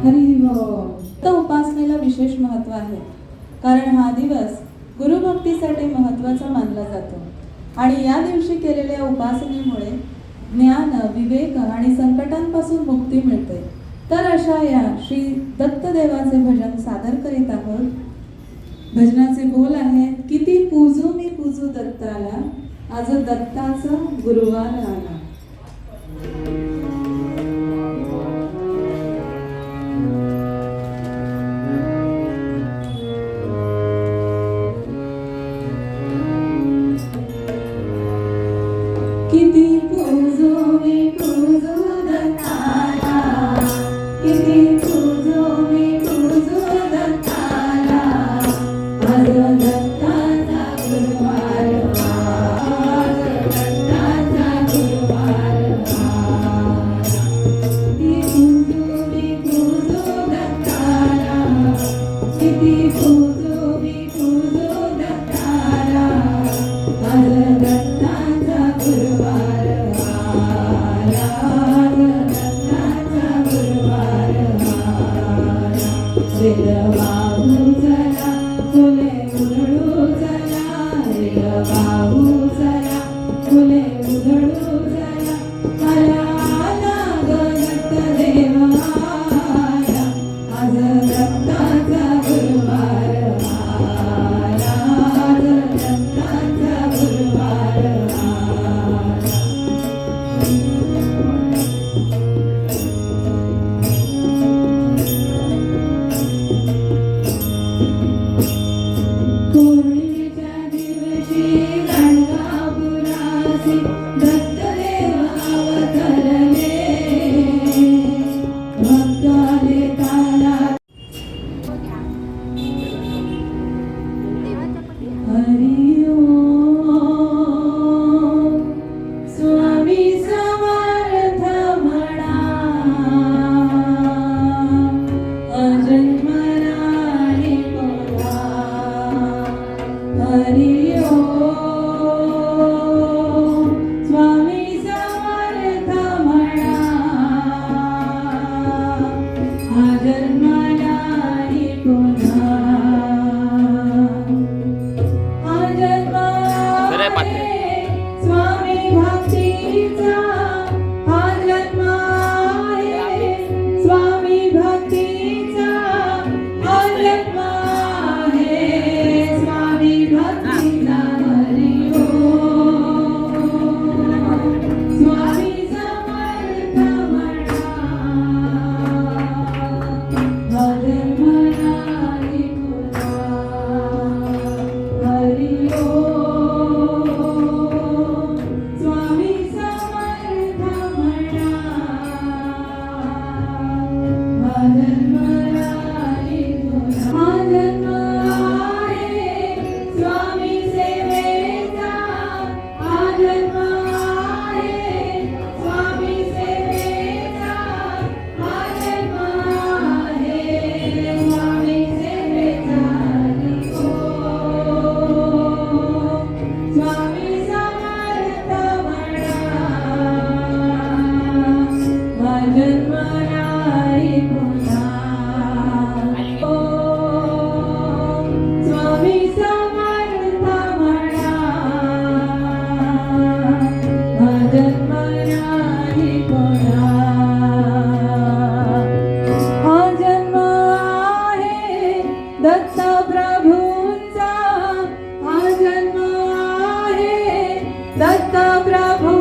तर उपासनेला विशेष महत्त्व आहे, कारण हा दिवस गुरुभक्तीसाठी महत्त्वाचा मानला जातो आणि या दिवशी केलेल्या उपासनेमुळे ज्ञान, विवेक आणि संकटांपासून मुक्ती मिळते. तर अशा या श्री दत्तदेवाचे भजन सादर करीत आहोत. भजनाचे बोल आहेत, किती पूजू मी पूजू दत्ताला, आज दत्ताचा गुरुवार आला. किती पूजू मी पूजू दत्ताला, किती पूजू मी पूजू दत्ताला, आज दत्ताचा गुरुवार, आज दत्ताचा गुरुवार. किती पूजू मी पूजू दत्ताला, किती पूजू मी पूजू दत्ताला, आज दत्ताचा गुरुवार आला, दत्ताचा गुरुवार आला. वेल वाहू चला, फुले उधळू चला, वेल वाहू चला, फुले उधळू चला, आला आला ग दत्तदेव आला, आज दत्ताचा गुरुवार आला, आज दत्ताचा गुरुवार आला. पौर्णिमेच्या दिवशी गाणगापुरासी दत्तदेव अवतरले, भक्ताले ताला हरि ओम. स्वामी समर्थ म्हणा, अजन्मराणी बोला, हरि ओम. स्वामी समर्थ म्हणा, अजन्मराणी बोला, स्वामी भक्तीचा हा जन्म आहे, स्वामी भक्तीचा हा जन्म आहे, स्वामी भक्तीचा हरि ओम. स्वामी समर्थ म्हणा, हा जन्म नाही पुन्हा, हरि ओम. स्वामी समर्थ म्हणा, हा जन्म नाही पुन्हा, हा जन्म आहे स्वामी सेवेचा, हा जन्म आहे स्वामी सेवेचा, हा जन्म आहे स्वामी सेवेचा. हरि ओम. स्वामी समर्थ म्हणा, हा जन्म नाही पुन्हा. ओम. स्वामी समर्थ म्हणा, हा जन्म नाही पुन्हा. हा जन्म आहे दत्त प्रभूंचा, हा जन्म आहे दत्त प्रभू